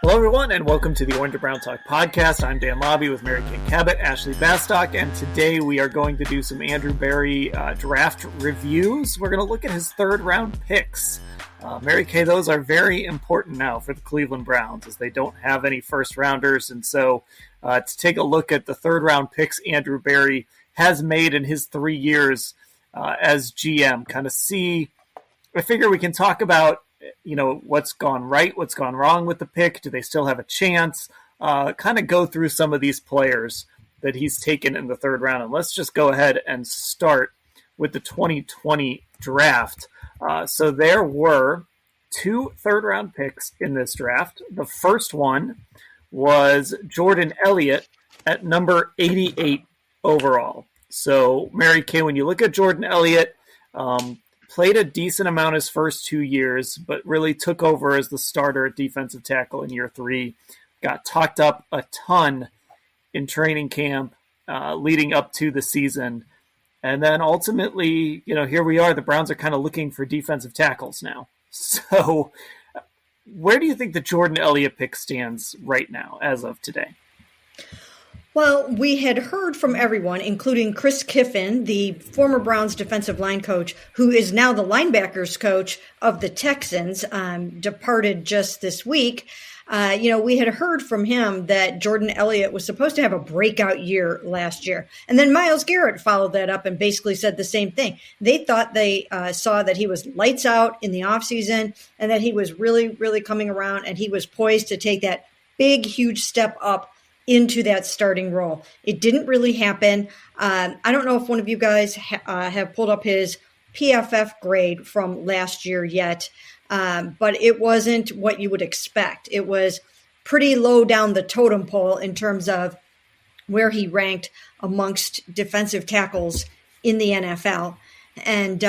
Hello, everyone, and welcome to the Orange and Brown Talk podcast. I'm Dan Labbe with Kay Cabot, Ashley Bastock, and today we are going to do some Andrew Berry draft reviews. We're going to look at his third-round picks. Mary Kay, those are very important now for the Cleveland Browns as they don't have any first-rounders, and so to take a look at the third-round picks Andrew Berry has made in his 3 years as GM, kind of see, I figure we can talk about what's gone right, what's gone wrong with the pick. Do they still have a chance? Kind of go through some of these players that he's taken in the third round. And let's just go ahead and start with the 2020 draft. So there were 2 third-round picks in this draft. The first one was Jordan Elliott at number 88 overall. So, Mary Kay, when you look at Jordan Elliott, played a decent amount his first 2 years, but really took over as the starter at defensive tackle in year 3. Got talked up a ton in training camp leading up to the season. And then ultimately, here we are. The Browns are kind of looking for defensive tackles now. So where do you think the Jordan Elliott pick stands right now as of today? Well, we had heard from everyone, including Chris Kiffin, the former Browns defensive line coach, who is now the linebackers coach of the Texans, departed just this week. We had heard from him that Jordan Elliott was supposed to have a breakout year last year. And then Myles Garrett followed that up and basically said the same thing. They thought they saw that he was lights out in the offseason and that he was really, really coming around and he was poised to take that big, huge step up into that starting role. It didn't really happen. I don't know if one of you guys have pulled up his PFF grade from last year yet, but it wasn't what you would expect. It was pretty low down the totem pole in terms of where he ranked amongst defensive tackles in the NFL. And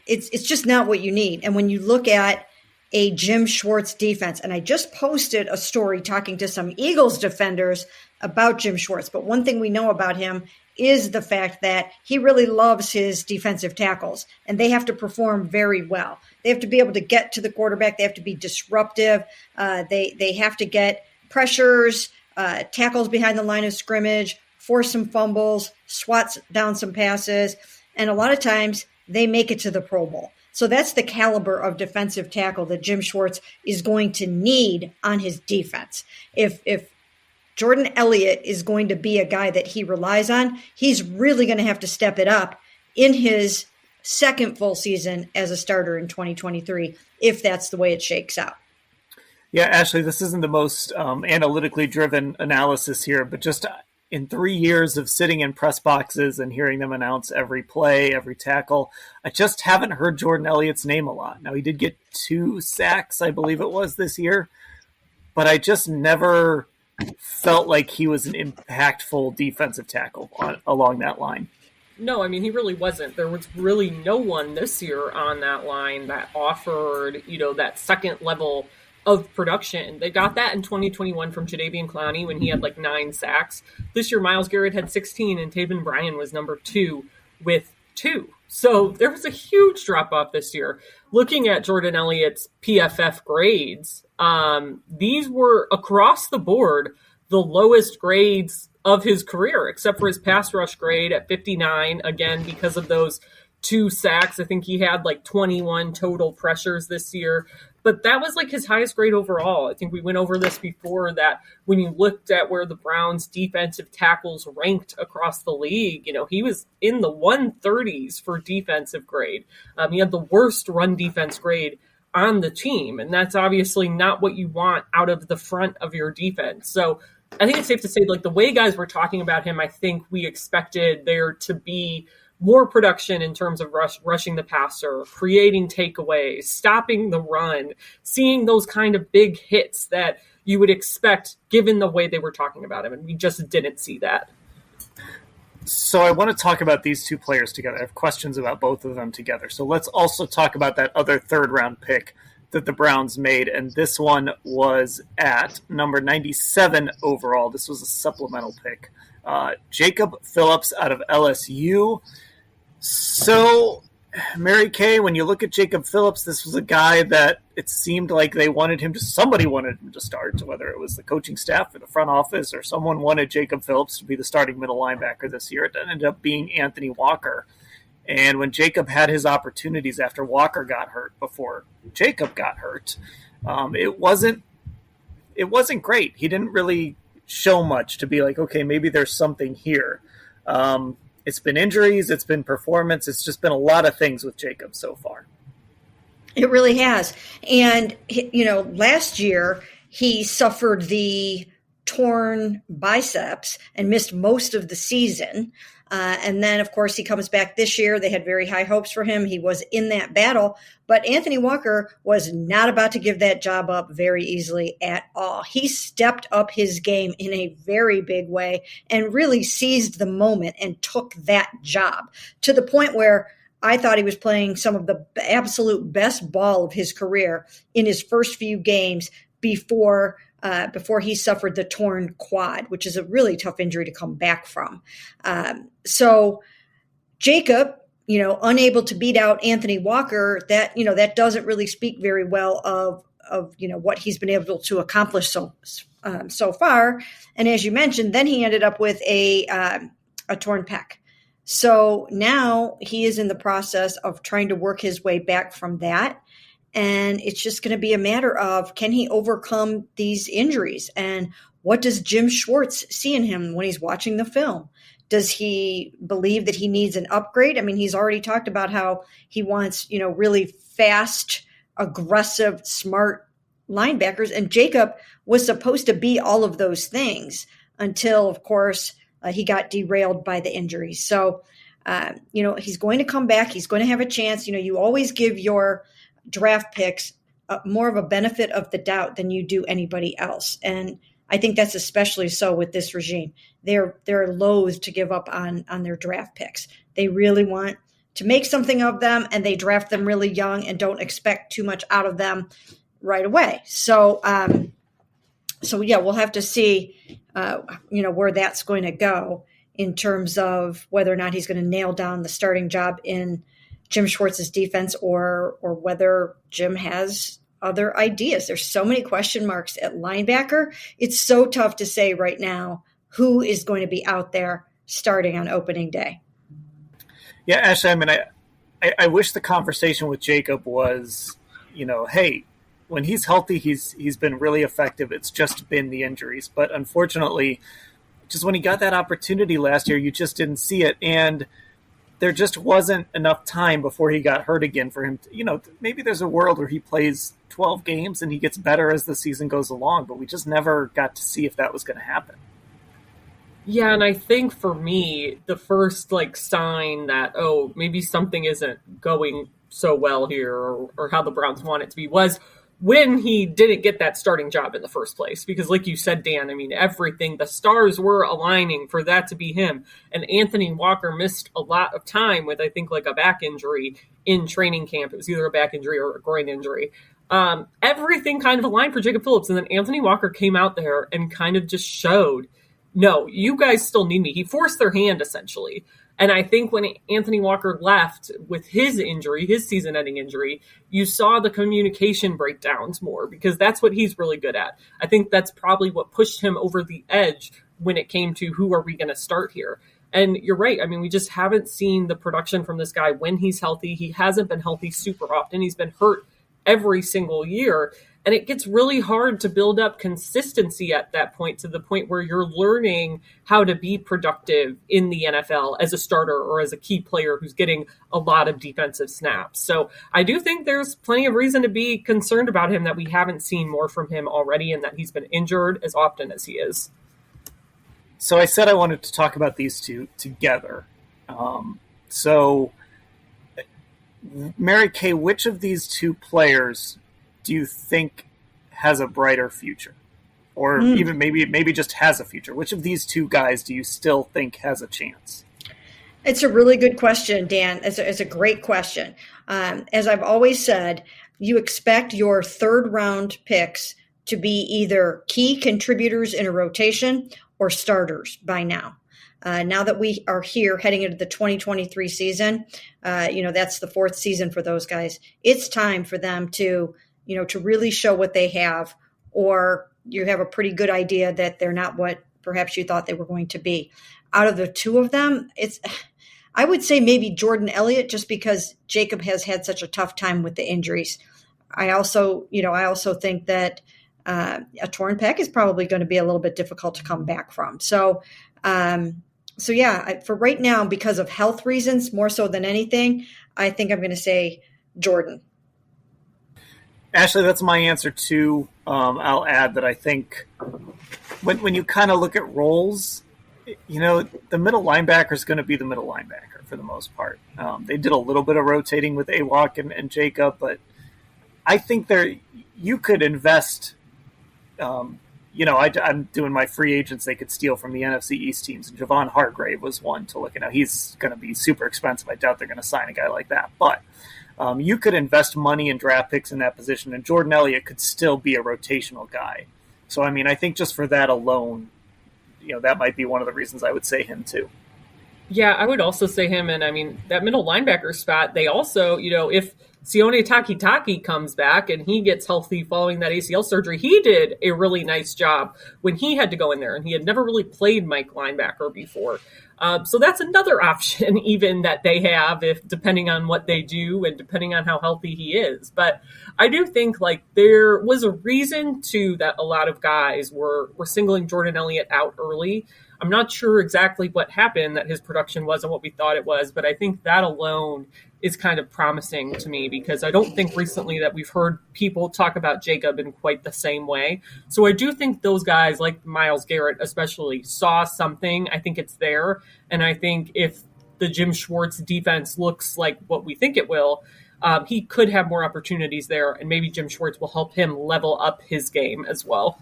it's just not what you need. And when you look at a Jim Schwartz defense, and I just posted a story talking to some Eagles defenders about Jim Schwartz, but one thing we know about him is the fact that he really loves his defensive tackles, and they have to perform very well. They have to be able to get to the quarterback. They have to be disruptive. They have to get pressures, tackles behind the line of scrimmage, force some fumbles, swats down some passes, and a lot of times they make it to the Pro Bowl. So that's the caliber of defensive tackle that Jim Schwartz is going to need on his defense. If Jordan Elliott is going to be a guy that he relies on, he's really going to have to step it up in his second full season as a starter in 2023, if that's the way it shakes out. Yeah, Ashley, this isn't the most analytically driven analysis here, but just in 3 years of sitting in press boxes and hearing them announce every play, every tackle, I just haven't heard Jordan Elliott's name a lot. Now, he did get 2 sacks, I believe it was, this year, but I just never felt like he was an impactful defensive tackle along that line. No, I mean, he really wasn't. There was really no one this year on that line that offered, that second level of production. They got that in 2021 from Jadeveon Clowney when he had 9 sacks. This year, Myles Garrett had 16 and Taven Bryan was number 2 with 2. So there was a huge drop-off this year. Looking at Jordan Elliott's PFF grades, these were across the board the lowest grades of his career, except for his pass rush grade at 59, again, because of those 2 sacks. I think he had 21 total pressures this year. But that was his highest grade overall. I think we went over this before, that when you looked at where the Browns defensive tackles ranked across the league, he was in the 130s for defensive grade. He had the worst run defense grade on the team. And that's obviously not what you want out of the front of your defense. So I think it's safe to say, the way guys were talking about him, I think we expected there to be more production in terms of rushing the passer, creating takeaways, stopping the run, seeing those kind of big hits that you would expect given the way they were talking about him. And we just didn't see that. So I want to talk about these 2 players together. I have questions about both of them together. So let's also talk about that other third-round pick that the Browns made, and this one was at number 97 overall. This was a supplemental pick. Jacob Phillips out of LSU. So Mary Kay, when you look at Jacob Phillips, this was a guy that it seemed like somebody wanted him to start, whether it was the coaching staff or the front office or someone wanted Jacob Phillips to be the starting middle linebacker this year. It ended up being Anthony Walker. And when Jacob had his opportunities after Walker got hurt, before Jacob got hurt, it wasn't great. He didn't really show much to be like, okay, maybe there's something here. It's been injuries, it's been performance, it's just been a lot of things with Jacob so far. It really has. And, last year he suffered the torn biceps and missed most of the season. And then, of course, he comes back this year. They had very high hopes for him. He was in that battle. But Anthony Walker was not about to give that job up very easily at all. He stepped up his game in a very big way and really seized the moment and took that job to the point where I thought he was playing some of the absolute best ball of his career in his first few games before he suffered the torn quad, which is a really tough injury to come back from. So Jacob, unable to beat out Anthony Walker, that doesn't really speak very well of what he's been able to accomplish so far. And as you mentioned, then he ended up with a torn pec. So now he is in the process of trying to work his way back from that. And it's just going to be a matter of, can he overcome these injuries? And what does Jim Schwartz see in him when he's watching the film? Does he believe that he needs an upgrade? I mean, he's already talked about how he wants, really fast, aggressive, smart linebackers. And Jacob was supposed to be all of those things until, of course, he got derailed by the injuries. So, he's going to come back. He's going to have a chance. You always give your draft picks more of a benefit of the doubt than you do anybody else. And I think that's especially so with this regime. They're loath to give up on their draft picks. They really want to make something of them, and they draft them really young and don't expect too much out of them right away. So yeah, we'll have to see, where that's going to go in terms of whether or not he's going to nail down the starting job in Jim Schwartz's defense or whether Jim has other ideas. There's so many question marks at linebacker. It's so tough to say right now who is going to be out there starting on opening day. Yeah, Ashley, I mean, I wish the conversation with Jacob was, hey, when he's healthy, he's been really effective. It's just been the injuries. But unfortunately, just when he got that opportunity last year, you just didn't see it. And there just wasn't enough time before he got hurt again for him to, maybe there's a world where he plays 12 games and he gets better as the season goes along, but we just never got to see if that was going to happen. Yeah, and I think for me, the first sign that, maybe something isn't going so well here or how the Browns want it to be was when he didn't get that starting job in the first place. Because like you said, Dan, I mean, everything, the stars were aligning for that to be him. And Anthony Walker missed a lot of time with, I think, a back injury in training camp. It was either a back injury or a groin injury. Everything kind of aligned for Jacob Phillips. And then Anthony Walker came out there and kind of just showed, no, you guys still need me. He forced their hand, essentially. And I think when Anthony Walker left with his injury, his season-ending injury, you saw the communication breakdowns more because that's what he's really good at. I think that's probably what pushed him over the edge when it came to who are we going to start here. And you're right. I mean, we just haven't seen the production from this guy when he's healthy. He hasn't been healthy super often. He's been hurt every single year. And it gets really hard to build up consistency at that point, to the point where you're learning how to be productive in the NFL as a starter or as a key player who's getting a lot of defensive snaps. So I do think there's plenty of reason to be concerned about him, that we haven't seen more from him already and that he's been injured as often as he is. So I said I wanted to talk about these two together. So Mary Kay, which of these two players do you think has a brighter future? Or even maybe just has a future? Which of these two guys do you still think has a chance? It's a really good question, Dan. It's a great question. As I've always said, you expect your third-round picks to be either key contributors in a rotation or starters by now. Now that we are here heading into the 2023 season, that's the fourth season for those guys. It's time for them to really show what they have, or you have a pretty good idea that they're not what perhaps you thought they were going to be. Out of the two of them, I would say maybe Jordan Elliott, just because Jacob has had such a tough time with the injuries. I also think that a torn pec is probably going to be a little bit difficult to come back from. So for right now, because of health reasons, more so than anything, I think I'm going to say Jordan. Ashley, that's my answer too. I'll add that I think when you kind of look at roles, the middle linebacker is going to be the middle linebacker for the most part. They did a little bit of rotating with Awok and Jacob, but I think you could invest. I'm doing my free agents they could steal from the NFC East teams, and Javon Hargrave was one to look at. Now, he's going to be super expensive. I doubt they're going to sign a guy like that, but you could invest money and draft picks in that position, and Jordan Elliott could still be a rotational guy. So, I think just for that alone, that might be one of the reasons I would say him too. Yeah, I would also say him. And that middle linebacker spot, they also, if Sione Takitaki comes back and he gets healthy following that ACL surgery, he did a really nice job when he had to go in there, and he had never really played Mike linebacker before. So that's another option even that they have, if depending on what they do and depending on how healthy he is. But I do think there was a reason to that a lot of guys were singling Jordan Elliott out early. I'm not sure exactly what happened, that his production wasn't what we thought it was, but I think that alone is kind of promising to me, because I don't think recently that we've heard people talk about Jacob in quite the same way. So I do think those guys, like Myles Garrett especially, saw something. I think it's there. And I think if the Jim Schwartz defense looks like what we think it will, he could have more opportunities there, and maybe Jim Schwartz will help him level up his game as well.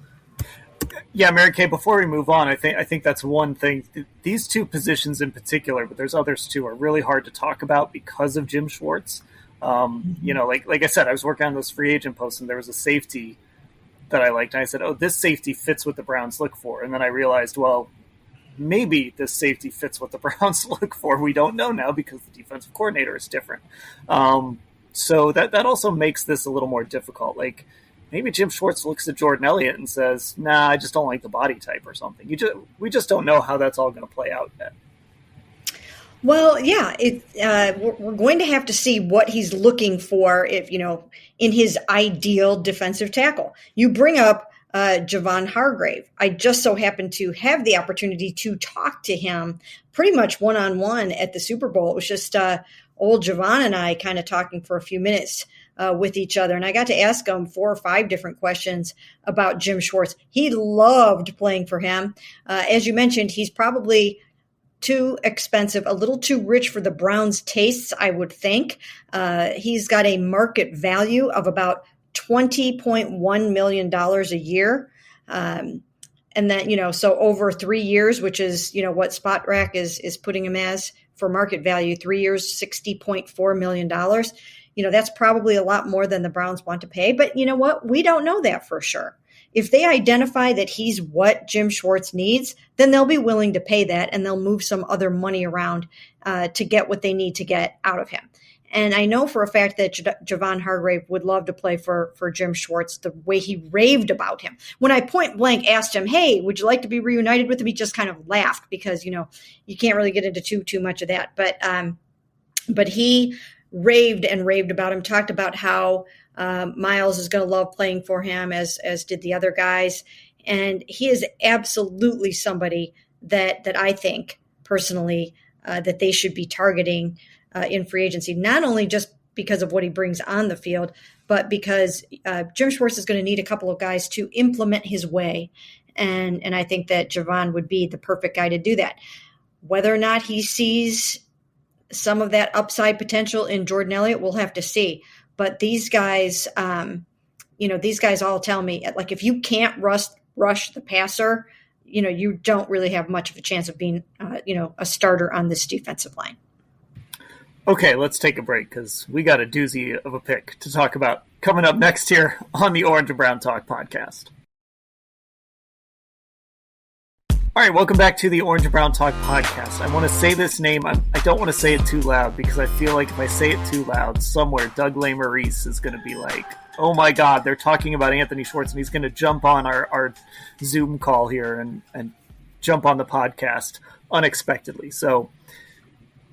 Yeah, Mary Kay, before we move on, I think that's one thing. These two positions in particular, but there's others too, are really hard to talk about because of Jim Schwartz. Like I said, I was working on those free agent posts, and there was a safety that I liked. And I said, this safety fits what the Browns look for. And then I realized, well, maybe this safety fits what the Browns look for. We don't know now because the defensive coordinator is different. So that also makes this a little more difficult. Maybe Jim Schwartz looks at Jordan Elliott and says, nah, I just don't like the body type or something. We just don't know how that's all going to play out yet. Well, yeah, we're going to have to see what he's looking for in his ideal defensive tackle. You bring up Javon Hargrave. I just so happened to have the opportunity to talk to him pretty much one-on-one at the Super Bowl. It was just old Javon and I kind of talking for a few minutes with each other. And I got to ask him 4 or 5 different questions about Jim Schwartz. He loved playing for him. As you mentioned, he's probably too expensive, a little too rich for the Browns' tastes, I would think. He's got a market value of about $20.1 million a year. And then, so over 3 years, which is, what Spot Rack is putting him as for market value, 3 years, $60.4 million. That's probably a lot more than the Browns want to pay. But you know what? We don't know that for sure. If they identify that he's what Jim Schwartz needs, then they'll be willing to pay that, and they'll move some other money around to get what they need to get out of him. And I know for a fact that Javon Hargrave would love to play for Jim Schwartz, the way he raved about him. When I point blank asked him, hey, would you like to be reunited with him? He just kind of laughed because, you can't really get into too much of that. But he raved and raved about him, talked about how Myles is going to love playing for him, as did the other guys. And he is absolutely somebody that I think personally that they should be targeting in free agency, not only just because of what he brings on the field, but because Jim Schwartz is going to need a couple of guys to implement his way. And I think that Javon would be the perfect guy to do that. Whether or not he sees some of that upside potential in Jordan Elliott, we'll have to see. But these guys, these guys all tell me, if you can't rush the passer, you don't really have much of a chance of being, a starter on this defensive line. Okay, let's take a break because we got a doozy of a pick to talk about coming up next here on the Orange and Brown Talk podcast. All right, welcome back to the Orange and Brown Talk podcast. I want to say this name. I don't want to say it too loud because I feel like if I say it too loud, somewhere Doug Lesmerises is going to be like, oh my God, they're talking about Anthony Schwartz, and he's going to jump on our Zoom call here and jump on the podcast unexpectedly. So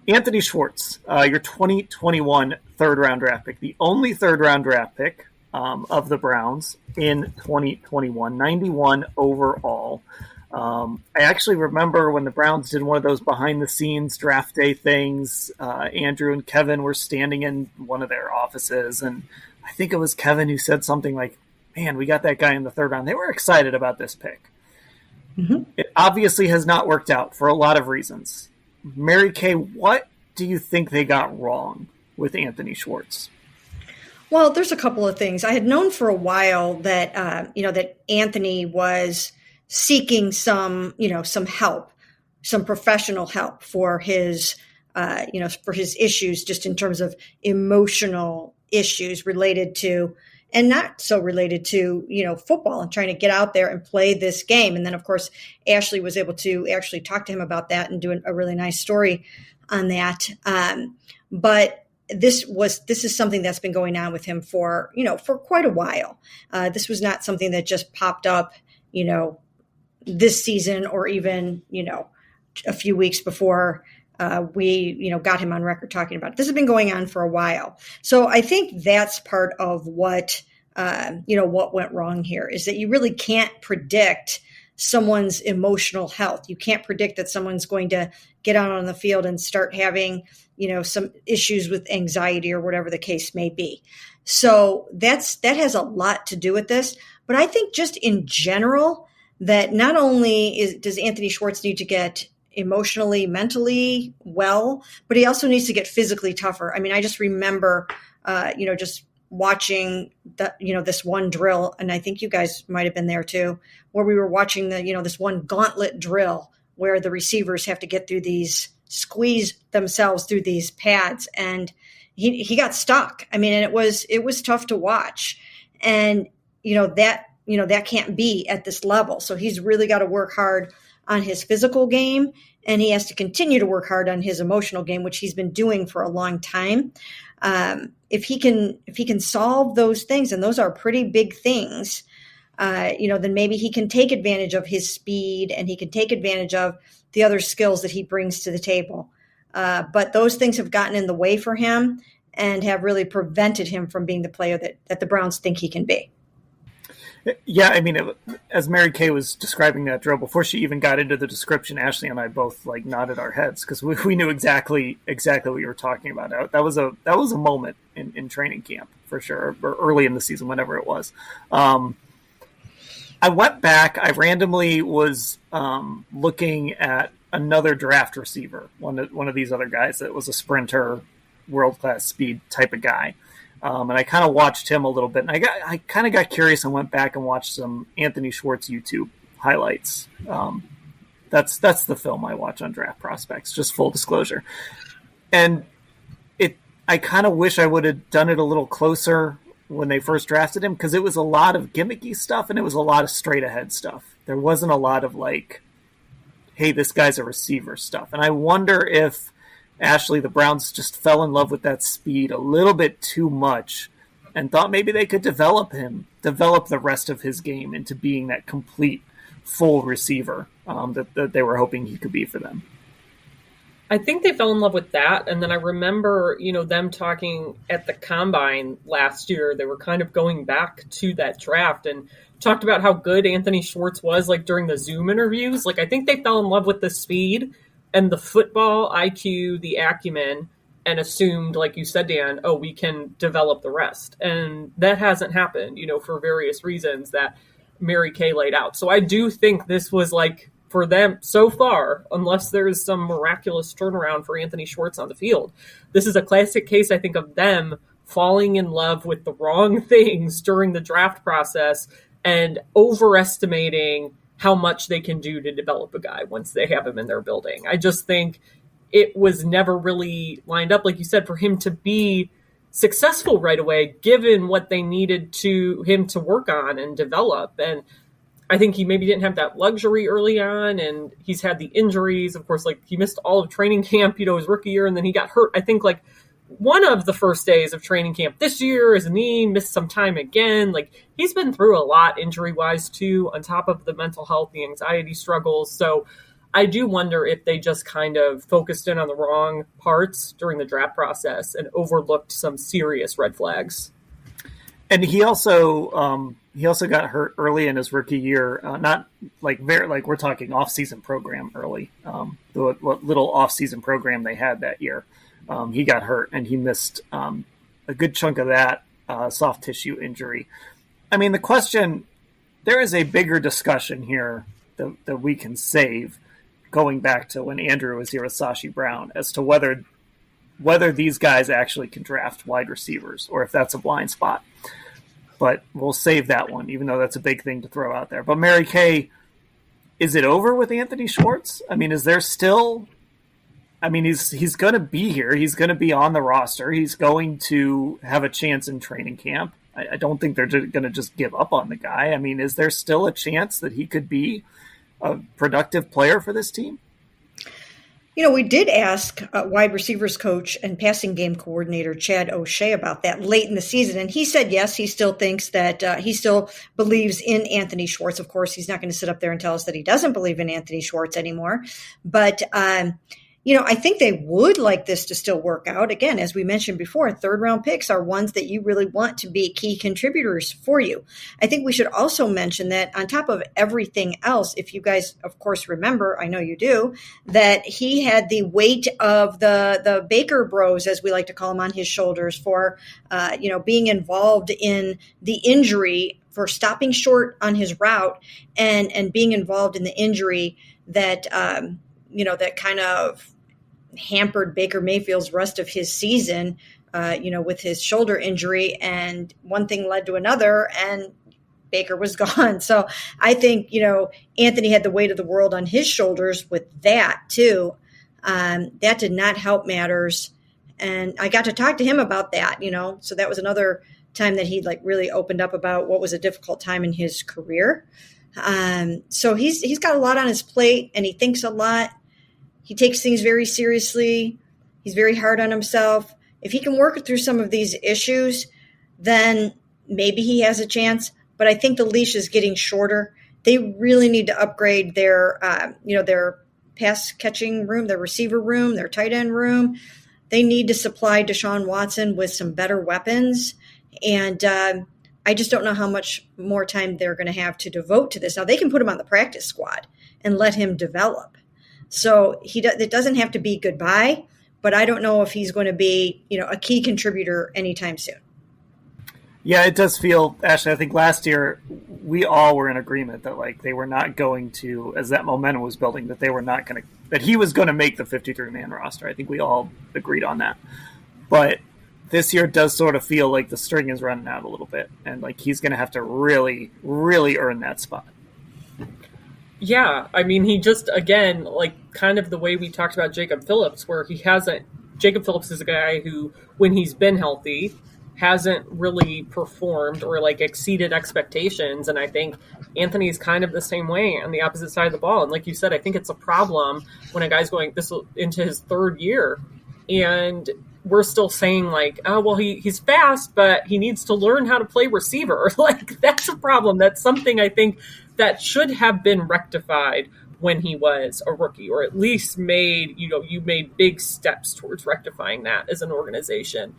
Anthony Schwartz, your 2021 third-round draft pick, the only third-round draft pick of the Browns in 2021, 91 overall. I actually remember when the Browns did one of those behind-the-scenes draft day things. Andrew and Kevin were standing in one of their offices, and I think it was Kevin who said something like, man, we got that guy in the third round. They were excited about this pick. Mm-hmm. It obviously has not worked out for a lot of reasons. Mary Kay, what do you think they got wrong with Anthony Schwartz? Well, there's a couple of things. I had known for a while that, that Anthony was seeking some help, some professional help for his, for his issues, just in terms of emotional issues related to, and not so related to, football and trying to get out there and play this game. And then, of course, Ashley was able to actually talk to him about that and do a really nice story on that. But this is something that's been going on with him for quite a while. This was not something that just popped up, this season or even, a few weeks before we got him on record talking about it. This has been going on for a while. So I think that's part of what went wrong here is that you really can't predict someone's emotional health. You can't predict that someone's going to get out on the field and start having, some issues with anxiety or whatever the case may be. So that has a lot to do with this. But I think just in general, that not only does Anthony Schwartz need to get emotionally, mentally well, but he also needs to get physically tougher. I mean, I just remember, just watching this one drill, and I think you guys might have been there too, where we were watching this one gauntlet drill where the receivers have to get through squeeze themselves through these pads, and he got stuck. I mean, and it was tough to watch, and that can't be at this level. So he's really got to work hard on his physical game, and he has to continue to work hard on his emotional game, which he's been doing for a long time. If he can solve those things, and those are pretty big things, then maybe he can take advantage of his speed and he can take advantage of the other skills that he brings to the table. But those things have gotten in the way for him and have really prevented him from being the player that the Browns think he can be. Yeah, I mean, as Mary Kay was describing that drill, before she even got into the description, Ashley and I both nodded our heads because we knew exactly what you were talking about. That was a moment in training camp for sure, or early in the season, whenever it was. I went back. I randomly was looking at another draft receiver, one of these other guys that was a sprinter, world-class speed type of guy. And I kind of watched him a little bit, and I kind of got curious and went back and watched some Anthony Schwartz YouTube highlights. That's the film I watch on draft prospects, just full disclosure. And I kind of wish I would have done it a little closer when they first drafted him, because it was a lot of gimmicky stuff and it was a lot of straight ahead stuff. There wasn't a lot of hey, this guy's a receiver stuff. And I wonder if Ashley, the Browns just fell in love with that speed a little bit too much and thought maybe they could develop the rest of his game into being that complete, full receiver that they were hoping he could be for them. I think they fell in love with that. And then I remember, them talking at the combine last year. They were kind of going back to that draft and talked about how good Anthony Schwartz was during the Zoom interviews. I think they fell in love with the speed and the football IQ, the acumen, and assumed, like you said, Dan, we can develop the rest. And that hasn't happened, for various reasons that Mary Kay laid out. So I do think this was for them so far, unless there's some miraculous turnaround for Anthony Schwartz on the field, this is a classic case, I think, of them falling in love with the wrong things during the draft process and overestimating how much they can do to develop a guy once they have him in their building. I just think it was never really lined up, like you said, for him to be successful right away, given what they needed him to work on and develop. And I think he maybe didn't have that luxury early on, and he's had the injuries. Of course, like he missed all of training camp, his rookie year, and then he got hurt. I think like one of the first days of training camp this year, his knee missed some time again. Like he's been through a lot injury wise too, on top of the mental health, the anxiety struggles. So I do wonder if they just kind of focused in on the wrong parts during the draft process and overlooked some serious red flags. And he also got hurt early in his rookie year. Not like we're talking off-season program early. The little off-season program they had that year, he got hurt and he missed a good chunk of that soft tissue injury. I mean, the question, there is a bigger discussion here that we can save, going back to when Andrew was here with Sashi Brown, as to whether these guys actually can draft wide receivers or if that's a blind spot. But we'll save that one, even though that's a big thing to throw out there. But Mary Kay, is it over with Anthony Schwartz? I mean, is there still... I mean, he's going to be here. He's going to be on the roster. He's going to have a chance in training camp. I don't think they're going to just give up on the guy. I mean, is there still a chance that he could be a productive player for this team? We did ask wide receivers coach and passing game coordinator Chad O'Shea about that late in the season, and he said yes, he still thinks that he still believes in Anthony Schwartz. Of course, he's not going to sit up there and tell us that he doesn't believe in Anthony Schwartz anymore. But I think they would like this to still work out. Again, as we mentioned before, third-round picks are ones that you really want to be key contributors for you. I think we should also mention that on top of everything else, if you guys, of course, remember, I know you do, that he had the weight of the Baker Bros, as we like to call them, on his shoulders for, being involved in the injury, for stopping short on his route and being involved in the injury that that kind of hampered Baker Mayfield's rest of his season, with his shoulder injury, and one thing led to another, and Baker was gone. So I think, Anthony had the weight of the world on his shoulders with that too. That did not help matters. And I got to talk to him about that, so that was another time that he really opened up about what was a difficult time in his career. So he's got a lot on his plate, and he thinks a lot. He takes things very seriously. He's very hard on himself. If he can work through some of these issues, then maybe he has a chance. But I think the leash is getting shorter. They really need to upgrade their pass catching room, their receiver room, their tight end room. They need to supply Deshaun Watson with some better weapons. And I just don't know how much more time they're going to have to devote to this. Now, they can put him on the practice squad and let him develop. So it doesn't have to be goodbye, but I don't know if he's going to be, a key contributor anytime soon. Yeah, it does feel, Ashley, I think last year we all were in agreement that they were not going to, as that momentum was building, that they were not going to, that he was going to make the 53-man roster. I think we all agreed on that. But this year does sort of feel like the string is running out a little bit, and he's going to have to really, really earn that spot. Yeah, I mean, he just, again, kind of the way we talked about Jacob Phillips, where Jacob Phillips is a guy who, when he's been healthy, hasn't really performed or exceeded expectations. And I think Anthony's kind of the same way on the opposite side of the ball. And like you said, I think it's a problem when a guy's going into his third year, and we're still saying he's fast, but he needs to learn how to play receiver. That's a problem. That's something I think that should have been rectified when he was a rookie, or at least you made big steps towards rectifying that as an organization.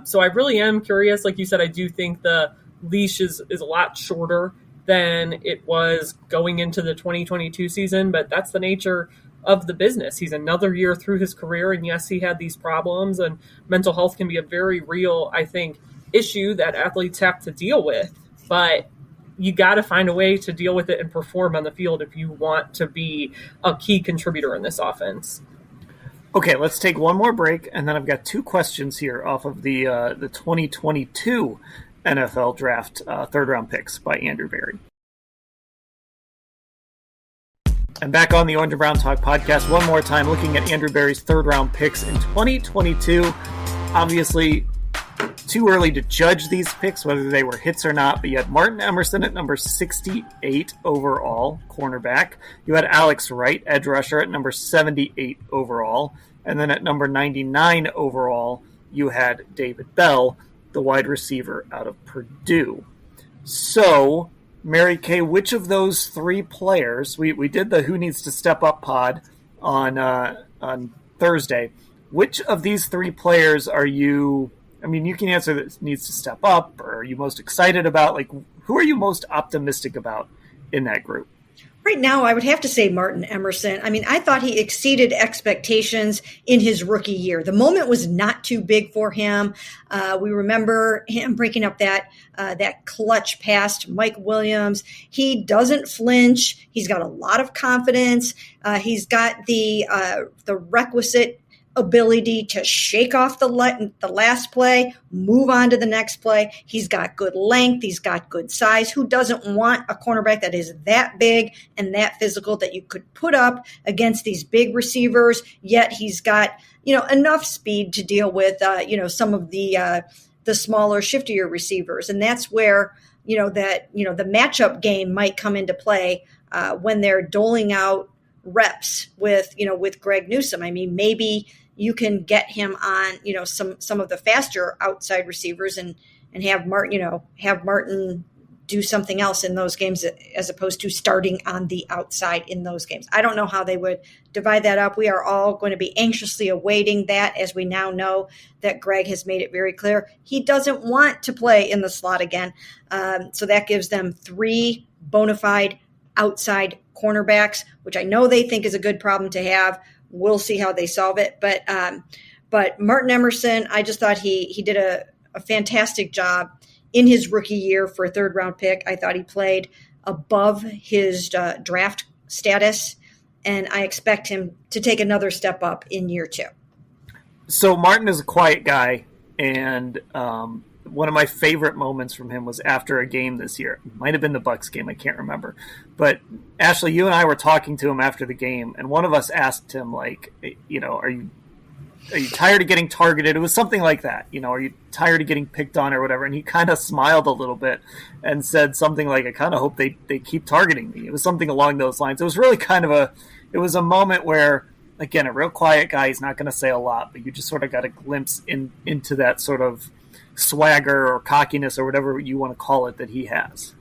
So I really am curious. Like you said, I do think the leash is a lot shorter than it was going into the 2022 season, but that's the nature of the business. He's another year through his career, and yes, he had these problems, and mental health can be a very real, I think, issue that athletes have to deal with, but you got to find a way to deal with it and perform on the field if you want to be a key contributor in this offense. Okay, let's take one more break, and then I've got two questions here off of the 2022 NFL Draft third-round picks by Andrew Berry. And back on the Orange and Brown Talk podcast one more time, looking at Andrew Berry's third-round picks in 2022. Obviously, too early to judge these picks, whether they were hits or not, but you had Martin Emerson at number 68 overall, cornerback. You had Alex Wright, edge rusher, at number 78 overall. And then at number 99 overall, you had David Bell, the wide receiver out of Purdue. So, Mary Kay, which of those three players, we did the Who Needs to Step Up pod on Thursday. Which of these three players are you, I mean, you can answer that needs to step up, or are you most excited about? Like, who are you most optimistic about in that group? Right now, I would have to say Martin Emerson. I mean, I thought he exceeded expectations in his rookie year. The moment was not too big for him. We remember him breaking up that clutch pass to Mike Williams. He doesn't flinch. He's got a lot of confidence. He's got the requisite ability to shake off the last play, move on to the next play. He's got good length. He's got good size. Who doesn't want a cornerback that is that big and that physical that you could put up against these big receivers? Yet he's got, enough speed to deal with, some of the smaller, shiftier receivers. And that's where, the matchup game might come into play when they're doling out reps with Greg Newsome. I mean, maybe you can get him on, some of the faster outside receivers and have Martin do something else in those games as opposed to starting on the outside in those games. I don't know how they would divide that up. We are all going to be anxiously awaiting that, as we now know that Greg has made it very clear he doesn't want to play in the slot again. So that gives them three bona fide outside cornerbacks, which I know they think is a good problem to have. We'll see how they solve it. But Martin Emerson, I just thought he did a fantastic job in his rookie year for a third-round pick. I thought he played above his draft status, and I expect him to take another step up in year two. So Martin is a quiet guy, and one of my favorite moments from him was after a game this year. It might have been the Bucs game, I can't remember. But Ashley, you and I were talking to him after the game, and one of us asked him, like, are you tired of getting targeted? It was something like that. Are you tired of getting picked on or whatever? And he kind of smiled a little bit and said something like, I kind of hope they keep targeting me. It was something along those lines. It was really it was a moment where, again, a real quiet guy, he's not going to say a lot, but you just sort of got a glimpse into that sort of swagger or cockiness or whatever you want to call it that he has.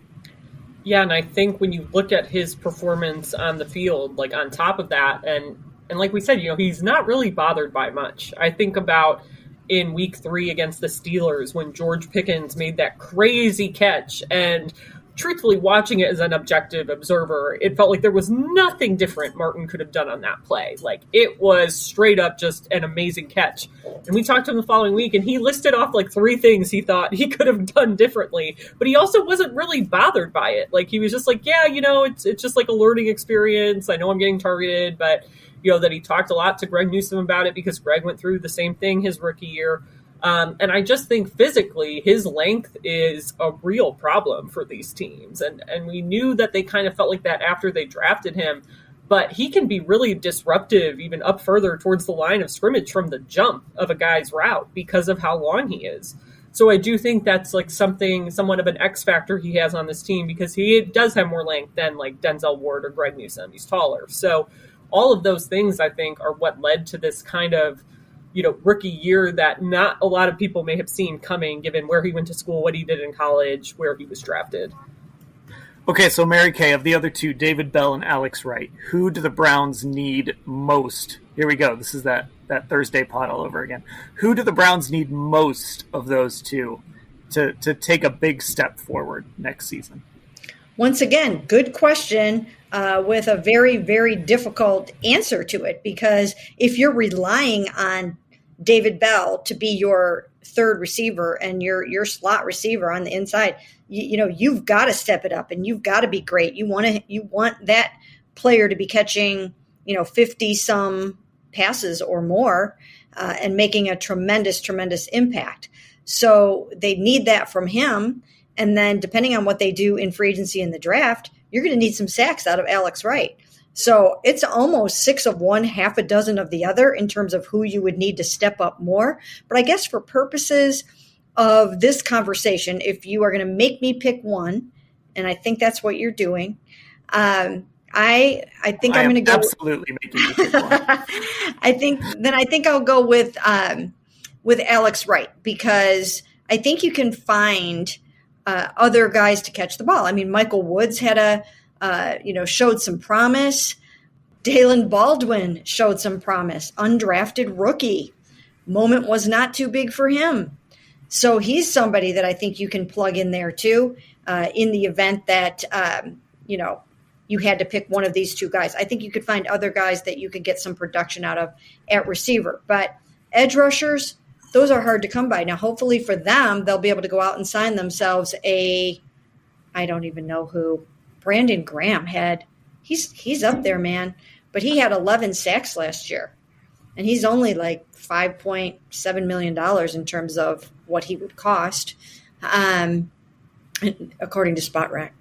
Yeah, and I think when you look at his performance on the field, like on top of that, and like we said, he's not really bothered by much. I think about in week 3 against the Steelers when George Pickens made that crazy catch, and truthfully, watching it as an objective observer, it felt like there was nothing different Martin could have done on that play. Like, it was straight up just an amazing catch. And we talked to him the following week, and he listed off like 3 things he thought he could have done differently. But he also wasn't really bothered by it. Like, he was just like, yeah, it's just like a learning experience. I know I'm getting targeted, but, that he talked a lot to Greg Newsome about it because Greg went through the same thing his rookie year. And I just think physically his length is a real problem for these teams. And we knew that they kind of felt like that after they drafted him. But he can be really disruptive even up further towards the line of scrimmage from the jump of a guy's route because of how long he is. So I do think that's like somewhat of an X factor he has on this team because he does have more length than like Denzel Ward or Greg Newsome. He's taller. So all of those things, I think, are what led to this kind of rookie year that not a lot of people may have seen coming, given where he went to school, what he did in college, where he was drafted. Okay, so Mary Kay, of the other two, David Bell and Alex Wright, who do the Browns need most? Here we go. This is that Thursday pod all over again. Who do the Browns need most of those two to take a big step forward next season? Once again, good question with a very, very difficult answer to it, because if you're relying on David Bell to be your third receiver and your slot receiver on the inside, you've got to step it up and you've got to be great. You want that player to be catching 50 some passes or more and making a tremendous impact. So they need that from him. And then depending on what they do in free agency in the draft, you're going to need some sacks out of Alex Wright. So it's almost 6 of one, half a dozen of the other in terms of who you would need to step up more. But I guess for purposes of this conversation, if you are going to make me pick one, and I think that's what you're doing, I think I'm going to go absolutely making you pick one. I think I'll go with Alex Wright, because I think you can find other guys to catch the ball. I mean, Michael Woods had showed some promise. Dalen Baldwin showed some promise. Undrafted rookie. Moment was not too big for him. So he's somebody that I think you can plug in there too, in the event that, you had to pick one of these two guys. I think you could find other guys that you could get some production out of at receiver. But edge rushers, those are hard to come by. Now, hopefully for them, they'll be able to go out and sign themselves I don't even know who. Brandon Graham he's up there, man. But he had 11 sacks last year. And he's only like $5.7 million in terms of what he would cost, according to Spot Rack.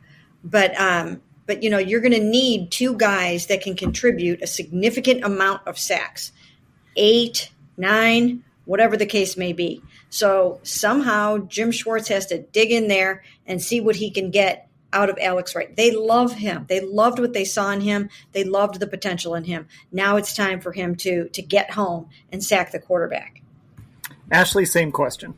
But you're going to need two guys that can contribute a significant amount of sacks, 8, 9, whatever the case may be. So somehow Jim Schwartz has to dig in there and see what he can get out of Alex Wright. They love him. They loved what they saw in him. They loved the potential in him. Now it's time for him to get home and sack the quarterback. Ashley, same question.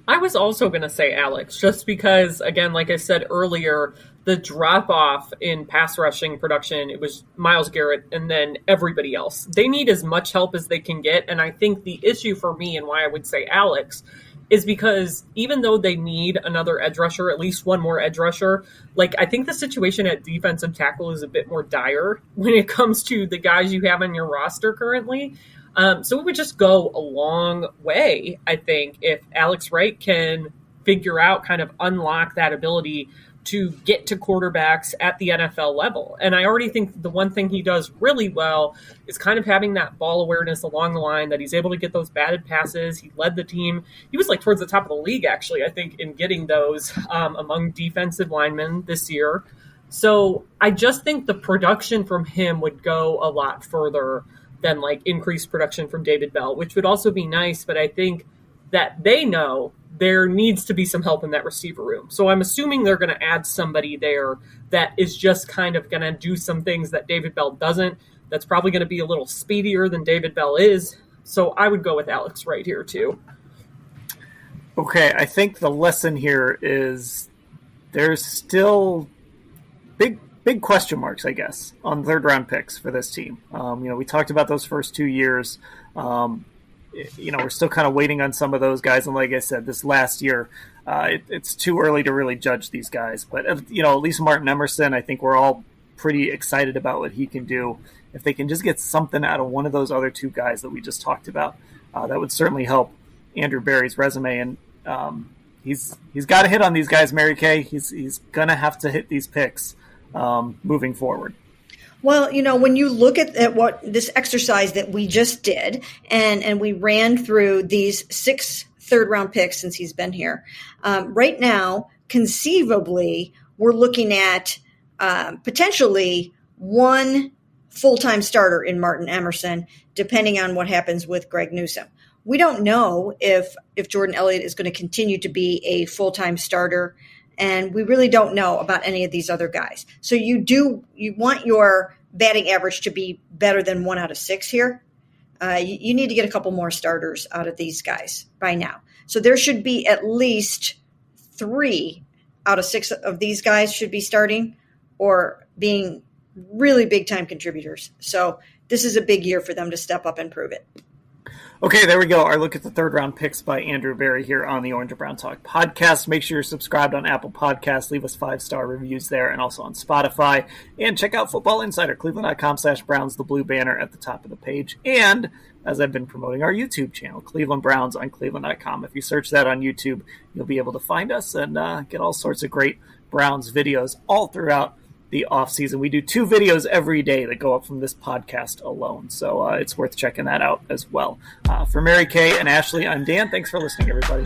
I was also going to say Alex, just because, again, like I said earlier, the drop-off in pass rushing production, it was Myles Garrett and then everybody else. They need as much help as they can get, and I think the issue for me and why I would say Alex is because even though they need another edge rusher, at least one more edge rusher, I think the situation at defensive tackle is a bit more dire when it comes to the guys you have on your roster currently. So it would just go a long way, I think, if Alex Wright can figure out, kind of unlock that ability to get to quarterbacks at the NFL level. And I already think the one thing he does really well is kind of having that ball awareness along the line, that he's able to get those batted passes. He led the team. He was towards the top of the league, actually, I think, in getting those among defensive linemen this year. So I just think the production from him would go a lot further than increased production from David Bell, which would also be nice. But I think that they know there needs to be some help in that receiver room. So I'm assuming they're going to add somebody there that is just kind of going to do some things that David Bell doesn't. That's probably going to be a little speedier than David Bell is. So I would go with Alex right here too. Okay, I think the lesson here is there's still big question marks, I guess, on third-round picks for this team. We talked about those first 2 years. We're still kind of waiting on some of those guys. And like I said, this last year, it's too early to really judge these guys. But, at least Martin Emerson, I think we're all pretty excited about what he can do. If they can just get something out of one of those other two guys that we just talked about, that would certainly help Andrew Berry's resume. And he's got to hit on these guys, Mary Kay. He's going to have to hit these picks moving forward. Well, when you look at what this exercise that we just did, and we ran through these 6 third-round picks since he's been here, right now, conceivably, we're looking at potentially one full-time starter in Martin Emerson, depending on what happens with Greg Newsome. We don't know if Jordan Elliott is going to continue to be a full-time starter, and we really don't know about any of these other guys. So you want your batting average to be better than 1 out of 6 here. You need to get a couple more starters out of these guys by now. So there should be at least 3 out of 6 of these guys should be starting or being really big-time contributors. So this is a big year for them to step up and prove it. Okay, there we go. Our look at the third-round picks by Andrew Berry here on the Orange and Brown Talk podcast. Make sure you're subscribed on Apple Podcasts. Leave us 5-star reviews there and also on Spotify. And check out Football Insider, cleveland.com/Browns, the blue banner at the top of the page. And, as I've been promoting, our YouTube channel, Cleveland Browns on cleveland.com. If you search that on YouTube, you'll be able to find us and get all sorts of great Browns videos all throughout the offseason. We do 2 videos every day that go up from this podcast alone. So it's worth checking that out as well. For Mary Kay and Ashley, I'm Dan. Thanks for listening, everybody.